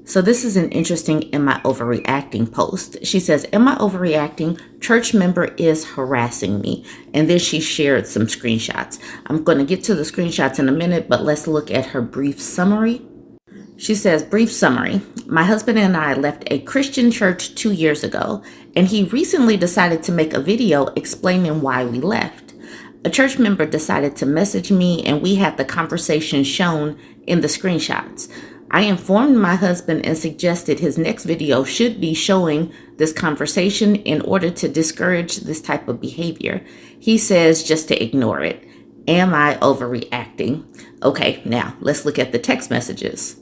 So this is an interesting Am I Overreacting post. She says, am I overreacting? Church member is harassing me. And then she shared some screenshots. I'm going to get to the screenshots in a minute, but let's look at her brief summary. She says, brief summary. My husband and I left a Christian church 2 years ago, and he recently decided to make a video explaining why we left. A church member decided to message me, and we had the conversation shown in the screenshots. I informed my husband and suggested his next video should be showing this conversation in order to discourage this type of behavior. He says just to ignore it. Am I overreacting? Okay, now let's look at the text messages.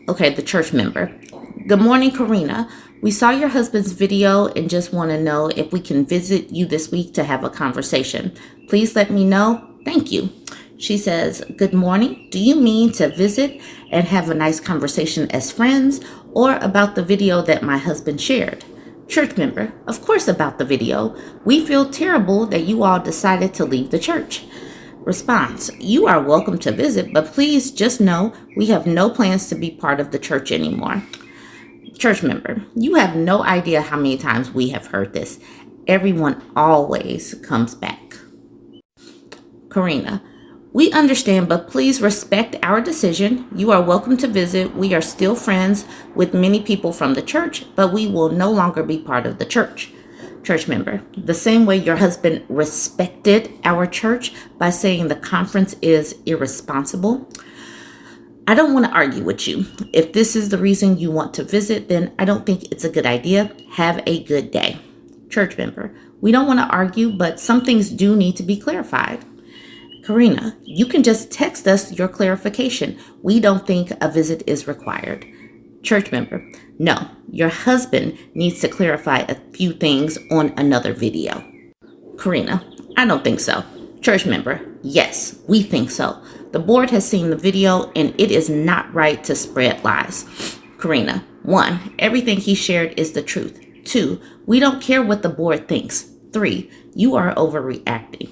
Okay, the church member. Good morning, Karina. We saw your husband's video and just want to know if we can visit you this week to have a conversation. Please let me know. Thank you. She says, good morning. Do you mean to visit and have a nice conversation as friends or about the video that my husband shared? Church member, of course about the video. We feel terrible that you all decided to leave the church. Response, you are welcome to visit, but please just know we have no plans to be part of the church anymore. Church member, you have no idea how many times we have heard this. Everyone always comes back. Karina, we understand, but please respect our decision. You are welcome to visit. We are still friends with many people from the church, but we will no longer be part of the church. Church member, the same way your husband respected our church by saying the conference is irresponsible. I don't want to argue with you. If this is the reason you want to visit, then I don't think it's a good idea. Have a good day. Church member, we don't want to argue, but some things do need to be clarified. Karina, you can just text us your clarification. We don't think a visit is required. Church member, no, your husband needs to clarify a few things on another video. Karina, I don't think so. Church member, yes, we think so. The board has seen the video and it is not right to spread lies. Karina, 1, everything he shared is the truth. 2, we don't care what the board thinks. 3, you are overreacting.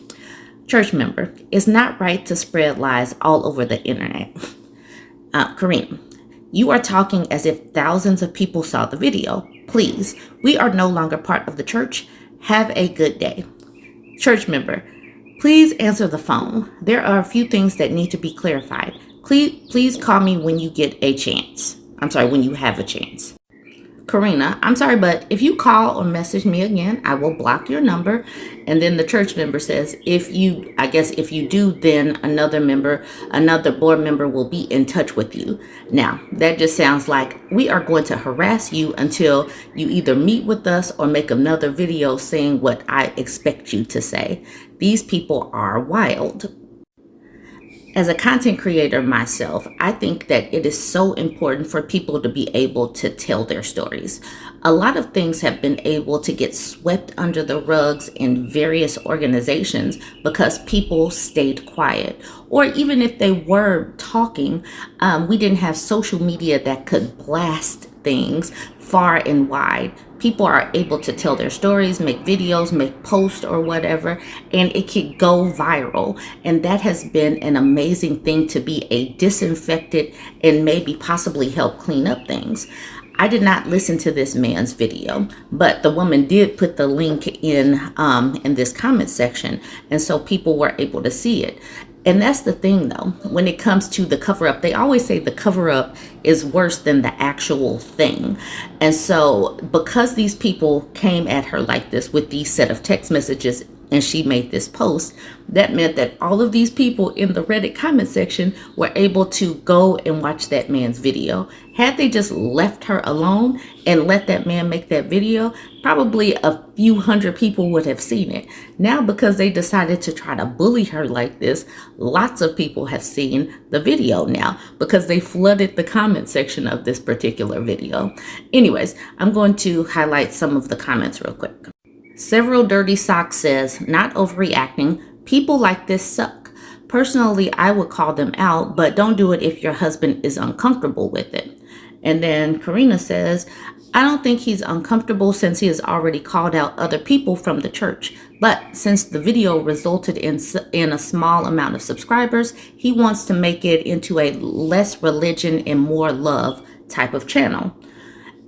Church member, it's not right to spread lies all over the internet. Karina, you are talking as if thousands of people saw the video. Please, we are no longer part of the church. Have a good day. Church member, please answer the phone. There are a few things that need to be clarified. Please call me when you get a chance. When you have a chance. Karina, I'm sorry, but if you call or message me again, I will block your number. And then the church member says, if you do, then another board member will be in touch with you. Now, that just sounds like we are going to harass you until you either meet with us or make another video saying what I expect you to say. These people are wild. As a content creator myself, I think that it is so important for people to be able to tell their stories. A lot of things have been able to get swept under the rugs in various organizations because people stayed quiet. Or even if they were talking, we didn't have social media that could blast things far and wide. People are able to tell their stories, make videos, make posts or whatever, and it could go viral. And that has been an amazing thing to be a disinfected and maybe possibly help clean up things. I did not listen to this man's video, but the woman did put the link in this comment section, and so people were able to see it. And that's the thing, though, when it comes to the cover up, they always say the cover up is worse than the actual thing. And so because these people came at her like this with these set of text messages and she made this post, that meant that all of these people in the Reddit comment section were able to go and watch that man's video. Had they just left her alone and let that man make that video, probably a few hundred people would have seen it. Now, because they decided to try to bully her like this, lots of people have seen the video now because they flooded the comment section of this particular video. Anyways, I'm going to highlight some of the comments real quick. Several Dirty Socks says, not overreacting. People like this suck. Personally, I would call them out, but don't do it if your husband is uncomfortable with it. And then Karina says, I don't think he's uncomfortable since he has already called out other people from the church. But since the video resulted in a small amount of subscribers, he wants to make it into a less religion and more love type of channel.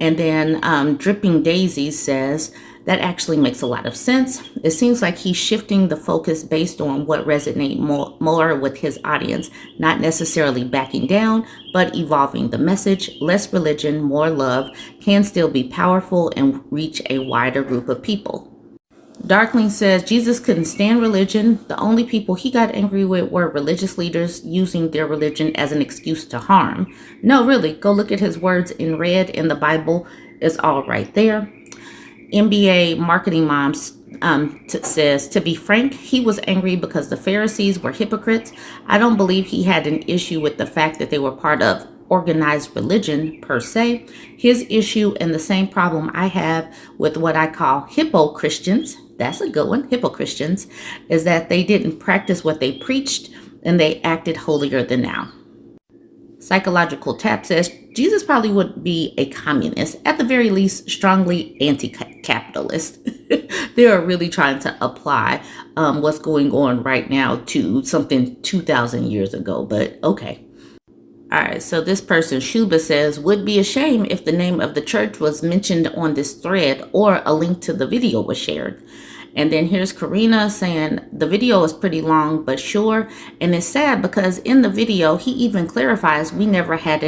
And then Dripping Daisy says, that actually makes a lot of sense. It seems like he's shifting the focus based on what resonates more with his audience, not necessarily backing down, but evolving the message. Less religion, more love can still be powerful and reach a wider group of people. Darkling says Jesus couldn't stand religion. The only people he got angry with were religious leaders using their religion as an excuse to harm. No, really, go look at his words in red in the Bible. It's all right there. MBA Marketing Moms says, to be frank, he was angry because the Pharisees were hypocrites. I don't believe he had an issue with the fact that they were part of organized religion per se. His issue, and the same problem I have with what I call hippo Christians, that's a good one, hippo Christians, is that they didn't practice what they preached and they acted holier than thou. Psychological Tap says Jesus probably would be a communist, at the very least strongly anti-capitalist. They are really trying to apply what's going on right now to something 2,000 years ago, but okay. All right, so this person, Shuba, says, would be a shame if the name of the church was mentioned on this thread or a link to the video was shared. And then here's Karina saying, the video is pretty long, but sure. And it's sad because in the video, he even clarifies we never had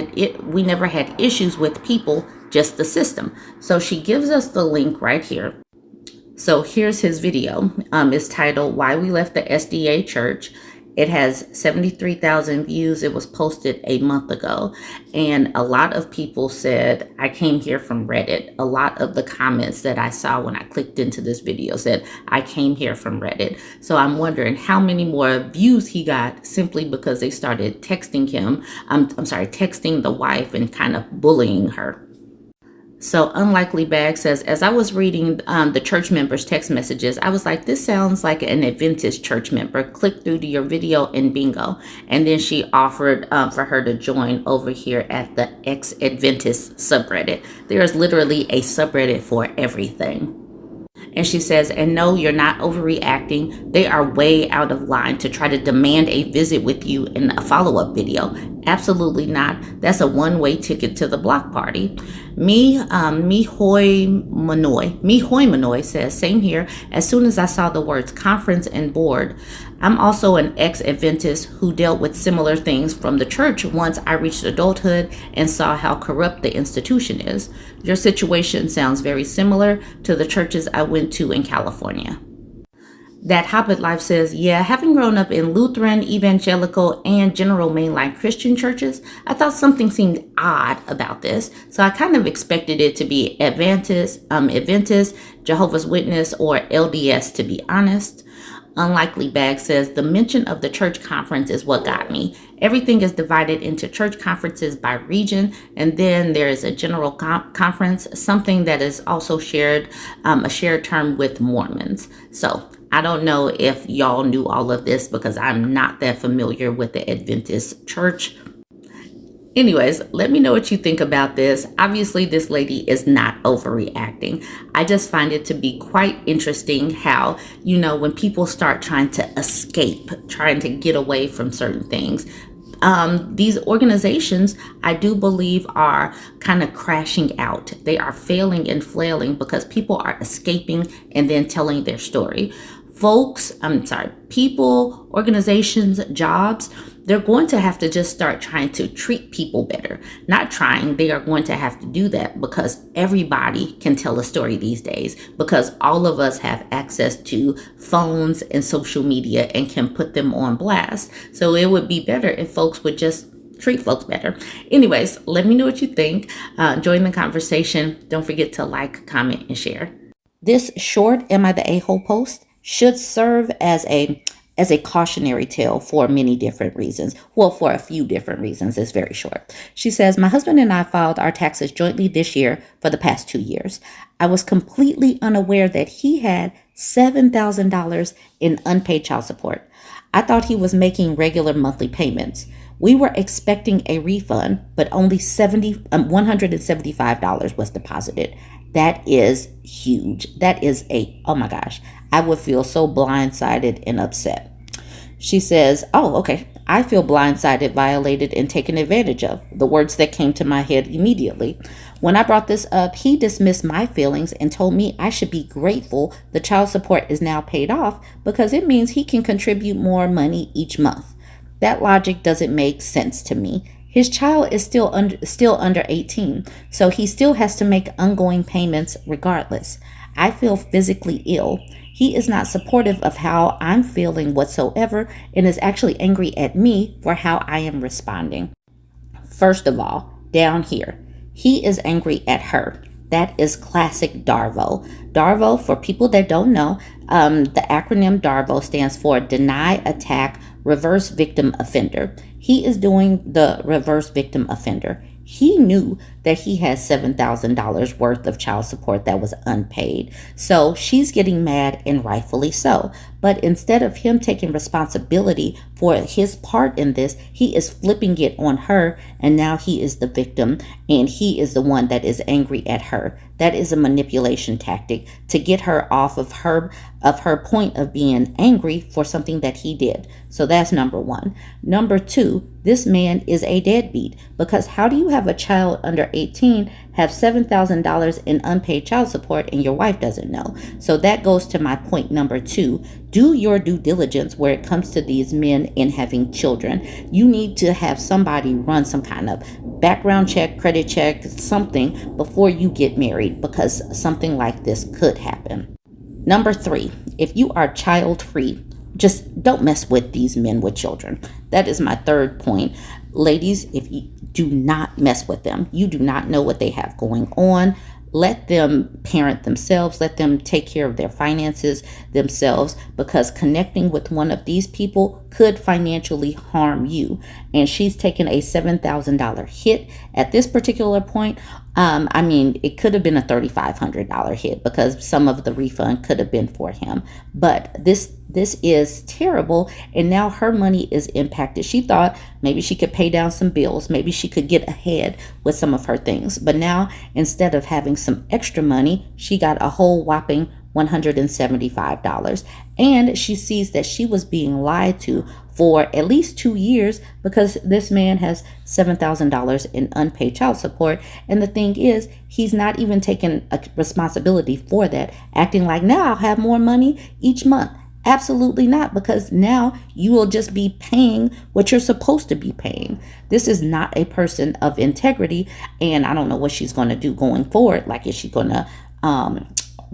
issues with people, just the system. So she gives us the link right here. So here's his video. It's titled Why We Left the SDA Church. It has 73,000 views. It was posted a month ago. And a lot of people said, I came here from Reddit. A lot of the comments that I saw when I clicked into this video said, I came here from Reddit. So I'm wondering how many more views he got simply because they started texting him. Texting the wife and kind of bullying her. So Unlikely Bag says, as I was reading the church members' text messages, I was like, this sounds like an Adventist church member. Click through to your video and bingo. And then she offered for her to join over here at the ex-Adventist subreddit. There is literally a subreddit for everything. And she says, and no, you're not overreacting. They are way out of line to try to demand a visit with you in a follow-up video. Absolutely not. That's a one-way ticket to the block party. Mihoy Manoy says, same here. As soon as I saw the words conference and board, I'm also an ex-Adventist who dealt with similar things from the church once I reached adulthood and saw how corrupt the institution is. Your situation sounds very similar to the churches I went to in California. That Hobbit Life says, yeah, having grown up in Lutheran, evangelical, and general mainline Christian churches, I thought something seemed odd about this. So I kind of expected it to be Adventist, Jehovah's Witness, or LDS, to be honest. Unlikely Bag says, the mention of the church conference is what got me. Everything is divided into church conferences by region, and then there is a general conference, something that is also shared, a shared term with Mormons. So I don't know if y'all knew all of this because I'm not that familiar with the Adventist church. Anyways, let me know what you think about this. Obviously, this lady is not overreacting. I just find it to be quite interesting how, when people start trying to escape, trying to get away from certain things, these organizations, I do believe, are kind of crashing out. They are failing and flailing because people are escaping and then telling their story. People, organizations, jobs, they're going to have to just start trying to treat people better. Not trying, they are going to have to do that because everybody can tell a story these days because all of us have access to phones and social media and can put them on blast. So it would be better if folks would just treat folks better. Anyways, let me know what you think. Join the conversation. Don't forget to like, comment, and share. This short Am I the A-hole post should serve as a cautionary tale for many different reasons. Well, for a few different reasons. It's very short. She says, my husband and I filed our taxes jointly this year for the past 2 years. I was completely unaware that he had $7,000 in unpaid child support. I thought he was making regular monthly payments. We were expecting a refund, but only $175 was deposited. That is huge. That is oh my gosh, I would feel so blindsided and upset. She says, oh, okay. I feel blindsided, violated, and taken advantage of. The words that came to my head immediately. When I brought this up, he dismissed my feelings and told me I should be grateful the child support is now paid off because it means he can contribute more money each month. That logic doesn't make sense to me. His child is still under 18, so he still has to make ongoing payments regardless. I feel physically ill. He is not supportive of how I'm feeling whatsoever and is actually angry at me for how I am responding. First of all, down here, he is angry at her. That is classic Darvo. Darvo, for people that don't know, the acronym Darvo stands for Deny, Attack, Reverse Victim Offender. He is doing the reverse victim offender. He knew that he had $7,000 worth of child support that was unpaid. So she's getting mad, and rightfully so. But instead of him taking responsibility for his part in this, he is flipping it on her, and now he is the victim and he is the one that is angry at her. That is a manipulation tactic to get her off of her point of being angry for something that he did. So that's number one. Number two, this man is a deadbeat, because how do you have a child under 18 have $7,000 in unpaid child support and your wife doesn't know? So that goes to my point number two. Do your due diligence where it comes to these men and having children. You need to have somebody run some kind of background check, credit check, something before you get married, because something like this could happen. Number three, if you are child free, just don't mess with these men with children. That is my third point. Ladies, if you do not mess with them, you do not know what they have going on. Let them parent themselves. Let them take care of their finances themselves, because connecting with one of these people could financially harm you. And she's taken a $7,000 hit at this particular point. It could have been a $3,500 hit because some of the refund could have been for him. But this is terrible. And now her money is impacted. She thought maybe she could pay down some bills. Maybe she could get ahead with some of her things. But now, instead of having some extra money, she got a whole whopping $175. And she sees that she was being lied to for at least 2 years, because this man has $7,000 in unpaid child support. And the thing is, he's not even taking a responsibility for that, acting like now I'll have more money each month. Absolutely not, because now you will just be paying what you're supposed to be paying. This is not a person of integrity, and I don't know what she's going to do going forward. Like, is she going to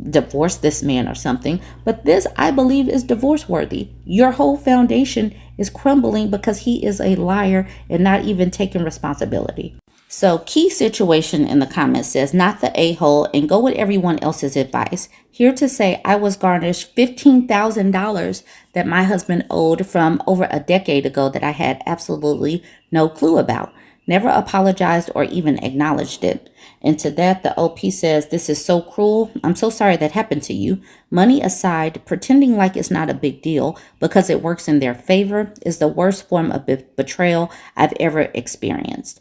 divorce this man or something? But this, I believe, is divorce worthy. Your whole foundation is crumbling because he is a liar and not even taking responsibility. So key situation in the comments says, not the a-hole, and go with everyone else's advice. Here to say I was garnished $15,000 that my husband owed from over a decade ago that I had absolutely no clue about. Never apologized or even acknowledged it. And to that, the OP says, this is so cruel. I'm so sorry that happened to you. Money aside, pretending like it's not a big deal because it works in their favor is the worst form of betrayal I've ever experienced.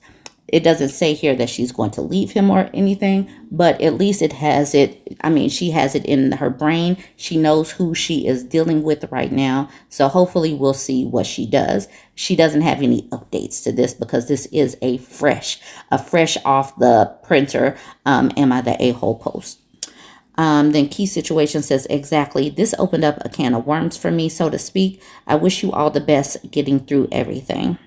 It doesn't say here that she's going to leave him or anything, but at least it has it. She has it in her brain. She knows who she is dealing with right now. So hopefully we'll see what she does. She doesn't have any updates to this because this is a fresh off the printer. Am I the a-hole post? Then key situation says, exactly. This opened up a can of worms for me, so to speak. I wish you all the best getting through everything.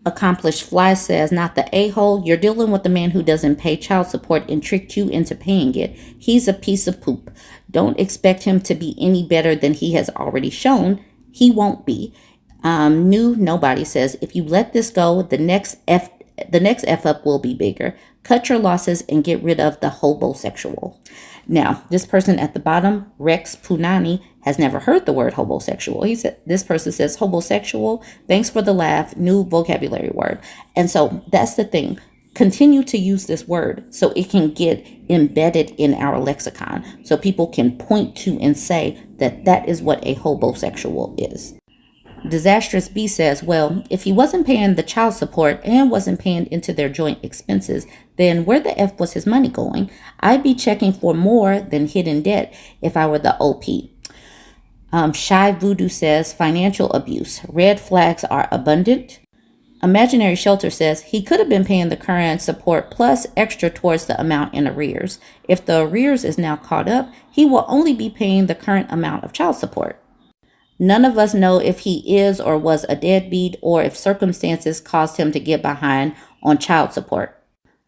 Accomplished Fly says, not the a-hole. You're dealing with a man who doesn't pay child support and tricked you into paying it. He's a piece of poop. Don't expect him to be any better than he has already shown. He won't be. New Nobody says, if you let this go, the next F up will be bigger. Cut your losses and get rid of the hobosexual. Now, this person at the bottom, Rex Punani, has never heard the word homosexual. This person says homosexual. Thanks for the laugh. New vocabulary word. And so that's the thing. Continue to use this word so it can get embedded in our lexicon, so people can point to and say that that is what a homosexual is. Disastrous B says, well, if he wasn't paying the child support and wasn't paying into their joint expenses, then where the F was his money going? I'd be checking for more than hidden debt if I were the OP. Shy Voodoo says financial abuse. Red flags are abundant. Imaginary Shelter says he could have been paying the current support plus extra towards the amount in arrears. If the arrears is now caught up, he will only be paying the current amount of child support. None of us know if he is or was a deadbeat or if circumstances caused him to get behind on child support.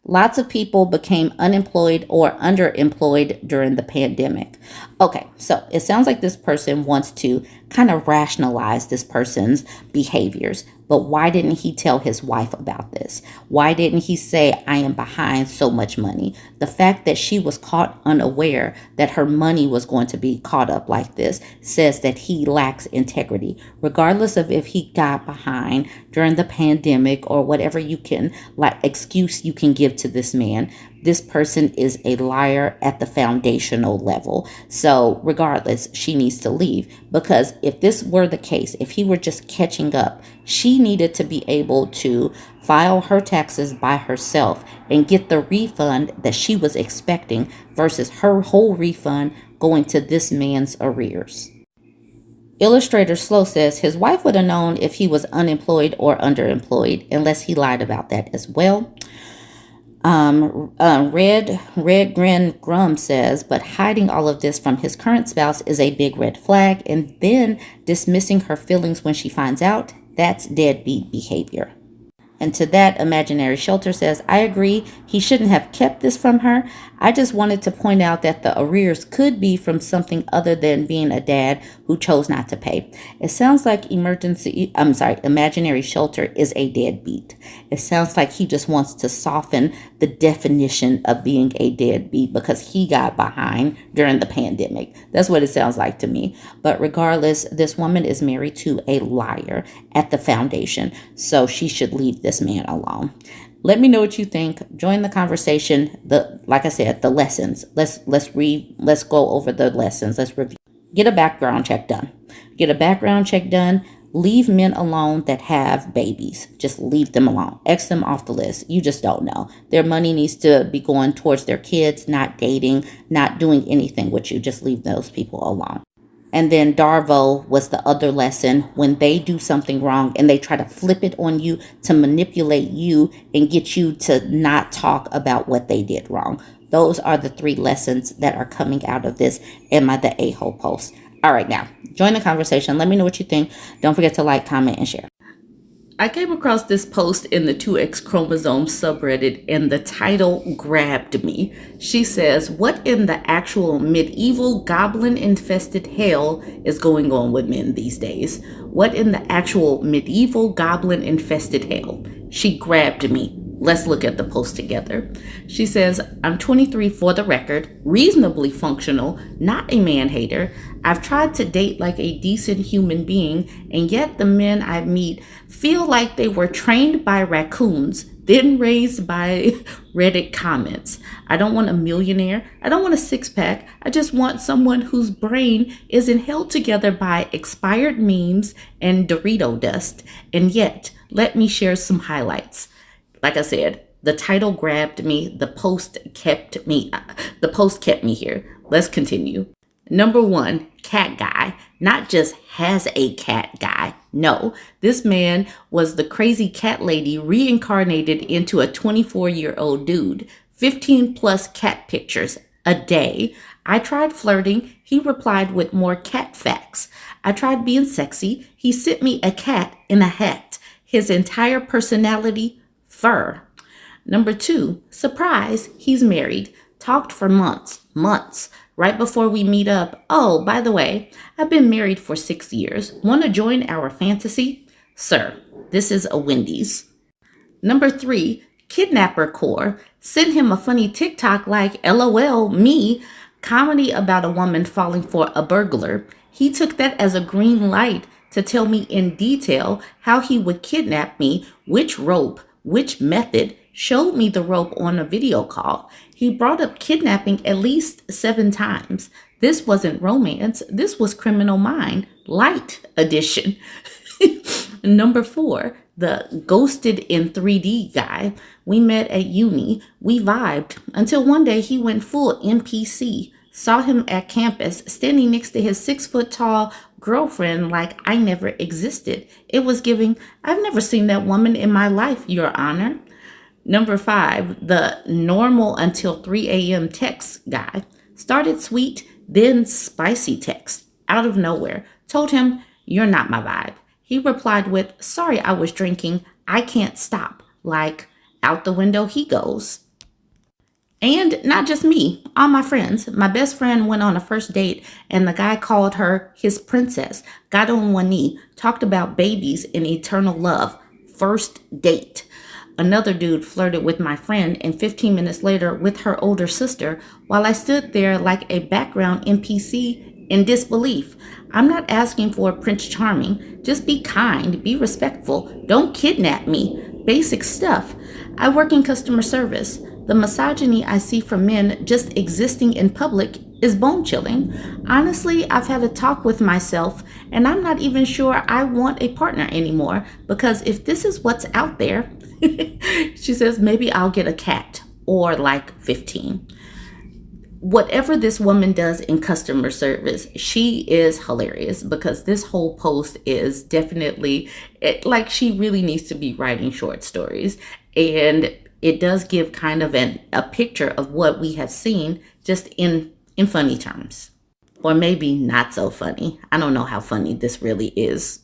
Lots of people became unemployed or underemployed during the pandemic. Okay, so it sounds like this person wants to kind of rationalize this person's behaviors. But why didn't he tell his wife about this? Why didn't he say, I am behind so much money? The fact that she was caught unaware that her money was going to be caught up like this says that he lacks integrity. Regardless of if he got behind during the pandemic or whatever you can, like, excuse you can give to this man, this person is a liar at the foundational level. So regardless, she needs to leave, because if this were the case, if he were just catching up, she needed to be able to file her taxes by herself and get the refund that she was expecting versus her whole refund going to this man's arrears. Illustrator Slow says his wife would have known if he was unemployed or underemployed unless he lied about that as well. Red Grin Grum says, but hiding all of this from his current spouse is a big red flag, and then dismissing her feelings when she finds out, that's deadbeat behavior. And to that, Imaginary Shelter says, I agree, he shouldn't have kept this from her. I just wanted to point out that the arrears could be from something other than being a dad who chose not to pay. It sounds like Imaginary Shelter is a deadbeat. It sounds like he just wants to soften the definition of being a deadbeat because he got behind during the pandemic. That's what it sounds like to me. But regardless, this woman is married to a liar at the foundation, so she should leave this man alone. Let me know what you think. Join the conversation. Like I said, the lessons. Let's go over the lessons. Let's review. Get a background check done. Leave men alone that have babies. Just leave them alone. X them off the list. You just don't know. Their money needs to be going towards their kids, not dating, not doing anything with you. Just leave those people alone. And then Darvo was the other lesson. When they do something wrong and they try to flip it on you to manipulate you and get you to not talk about what they did wrong. Those are the 3 lessons that are coming out of this Am I the A-hole post. All right, now, join the conversation. Let me know what you think. Don't forget to like, comment, and share. I came across this post in the 2X chromosome subreddit and the title grabbed me. She says, what in the actual medieval goblin infested hell is going on with men these days? What in the actual medieval goblin infested hell? She grabbed me. Let's look at the post together. She says, I'm 23 for the record, reasonably functional, not a man hater. I've tried to date like a decent human being, and yet the men I meet feel like they were trained by raccoons, then raised by Reddit comments. I don't want a millionaire. I don't want a 6-pack. I just want someone whose brain isn't held together by expired memes and Dorito dust. And yet, let me share some highlights. Like I said, the title grabbed me. The post kept me here. Let's continue. Number 1, cat guy. Not just has a cat guy. No, this man was the crazy cat lady reincarnated into a 24-year-old dude. 15 plus cat pictures a day. I tried flirting. He replied with more cat facts. I tried being sexy. He sent me a cat in a hat. His entire personality, fur. Number 2, surprise, he's married. Talked for months. Right before we meet up, oh, by the way, I've been married for 6 years. Want to join our fantasy? Sir, this is a Wendy's. Number 3, kidnapper core. Send him a funny TikTok like, LOL, me. Comedy about a woman falling for a burglar. He took that as a green light to tell me in detail how he would kidnap me, which rope, which method, showed me the rope on a video call. He brought up kidnapping at least 7 times. This wasn't romance. This was Criminal Mind, light edition. Number 4, the ghosted in 3D guy. We met at uni. We vibed until one day he went full NPC. Saw him at campus standing next to his 6-foot tall girlfriend like I never existed. It was giving, I've never seen that woman in my life, Your Honor. Number 5, the normal until 3 a.m. text guy. Started sweet, then spicy text out of nowhere. Told him, "You're not my vibe." He replied with, "Sorry, I was drinking. I can't stop." Like, out the window he goes. And not just me, all my friends. My best friend went on a first date and the guy called her his princess, got on one knee, talked about babies and eternal love. First date. Another dude flirted with my friend and 15 minutes later with her older sister while I stood there like a background NPC in disbelief. I'm not asking for Prince Charming. Just be kind, be respectful. Don't kidnap me. Basic stuff. I work in customer service. The misogyny I see from men just existing in public is bone chilling. Honestly, I've had a talk with myself and I'm not even sure I want a partner anymore because if this is what's out there, she says, maybe I'll get a cat or like 15. Whatever this woman does in customer service, she is hilarious because this whole post is definitely like she really needs to be writing short stories. And it does give kind of a picture of what we have seen just in funny terms. Or maybe not so funny. I don't know how funny this really is.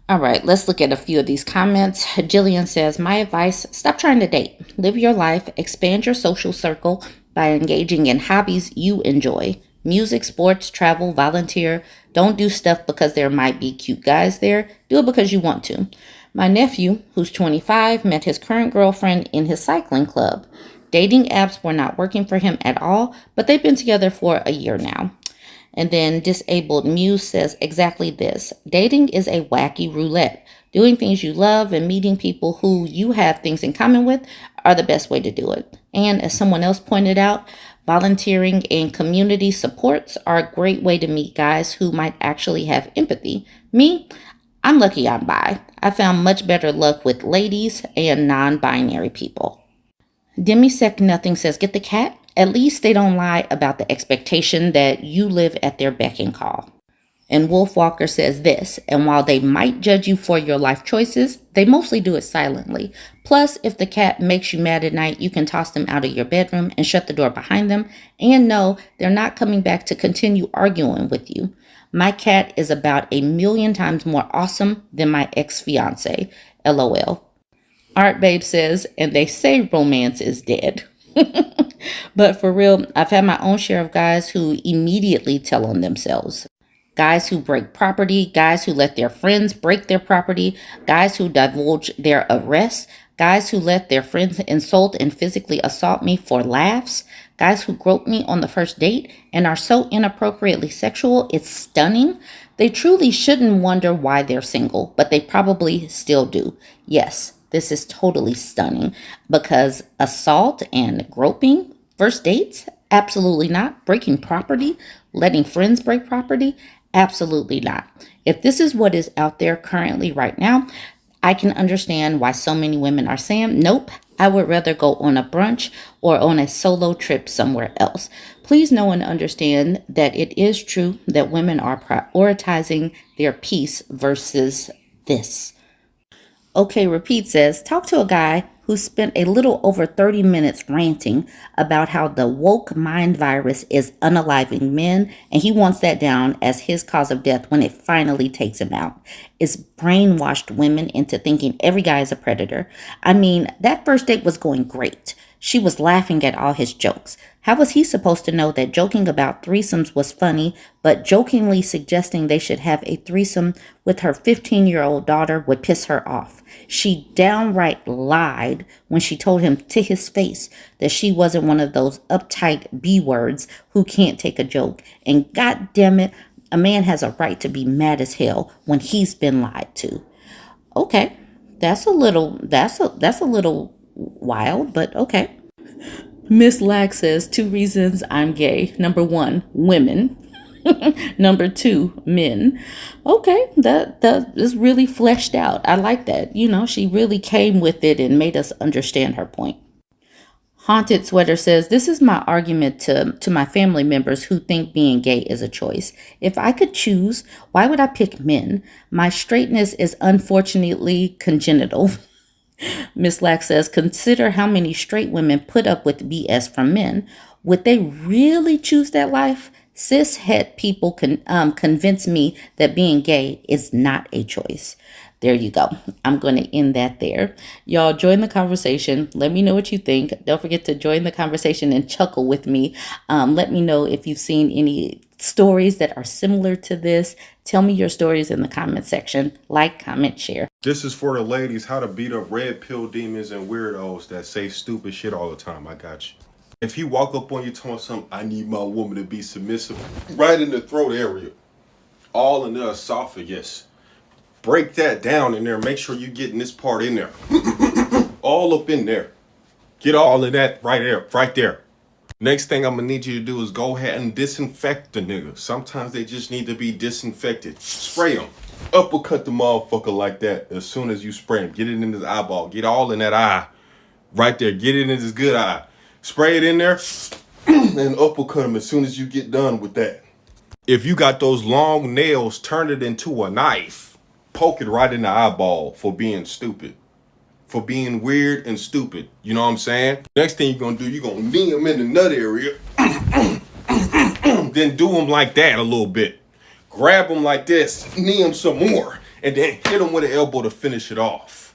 All right, let's look at a few of these comments. Jillian says, my advice, stop trying to date. Live your life, expand your social circle by engaging in hobbies you enjoy. Music, sports, travel, volunteer. Don't do stuff because there might be cute guys there. Do it because you want to. My nephew, who's 25, met his current girlfriend in his cycling club. Dating apps were not working for him at all, but they've been together for a year now. And then Disabled Muse says exactly this. Dating is a wacky roulette. Doing things you love and meeting people who you have things in common with are the best way to do it. And as someone else pointed out, volunteering and community supports are a great way to meet guys who might actually have empathy. Me, I'm lucky I'm bi. I found much better luck with ladies and non-binary people. Demisec Nothing says, get the cat. At least they don't lie about the expectation that you live at their beck and call. And Wolf Walker says this, and while they might judge you for your life choices, they mostly do it silently. Plus, if the cat makes you mad at night, you can toss them out of your bedroom and shut the door behind them and know they're not coming back to continue arguing with you. My cat is about 1,000,000 times more awesome than my ex-fiance. LOL. Art Babe says, and they say romance is dead. But for real, I've had my own share of guys who immediately tell on themselves. Guys who break property, guys who let their friends break their property, guys who divulge their arrests, guys who let their friends insult and physically assault me for laughs, guys who grope me on the first date and are so inappropriately sexual, it's stunning. They truly shouldn't wonder why they're single, but they probably still do. Yes, this is totally stunning because assault and groping, first dates, absolutely not. Breaking property, letting friends break property, absolutely not. If this is what is out there currently right now, I can understand why so many women are saying, nope, I would rather go on a brunch or on a solo trip somewhere else. Please know and understand that it is true that women are prioritizing their peace versus this. Okay, Repeat says, talk to a guy who spent a little over 30 minutes ranting about how the woke mind virus is unaliving men, and he wants that down as his cause of death when it finally takes him out. It's brainwashed women into thinking every guy is a predator. I mean, that first date was going great. She was laughing at all his jokes. How was he supposed to know that joking about threesomes was funny, but jokingly suggesting they should have a threesome with her 15-year-old daughter would piss her off? She downright lied when she told him to his face that she wasn't one of those uptight B-words who can't take a joke. And God damn it, a man has a right to be mad as hell when he's been lied to. Okay, that's a little wild, but okay. Miss Lack says 2 reasons I'm gay. Number 1, women. Number 2, men. Okay, that is really fleshed out. I like that. You know, she really came with it and made us understand her point. Haunted Sweater says, this is my argument to my family members who think being gay is a choice. If I could choose, why would I pick men? My straightness is unfortunately congenital. Miss Lack says, consider how many straight women put up with BS from men. Would they really choose that life? Cis het people convince me that being gay is not a choice. There you go. I'm going to end that there. Y'all join the conversation. Let me know what you think. Don't forget to join the conversation and chuckle with me. Let me know if you've seen any stories that are similar to this. Tell me your stories in the comment section. Like, comment, share. This is for the ladies, how to beat up red pill demons and weirdos that say stupid shit all the time. I got you. If he walk up on you telling something, I need my woman to be submissive, right in the throat area, all in the esophagus. Break that down in there. Make sure you're getting this part in there. All up in there. Get all of that right there. Right there. Next thing I'm going to need you to do is go ahead and disinfect the nigga. Sometimes they just need to be disinfected. Spray them. Uppercut the motherfucker like that as soon as you spray him. Get it in his eyeball. Get all in that eye. Right there. Get it in his good eye. Spray it in there and uppercut him as soon as you get done with that. If you got those long nails, turn it into a knife. Poke it right in the eyeball for being stupid. For being weird and stupid. You know what I'm saying? Next thing you're going to do, you're going to knee him in the nut area. Then do him like that a little bit. Grab him like this. Knee him some more. And then hit him with an elbow to finish it off.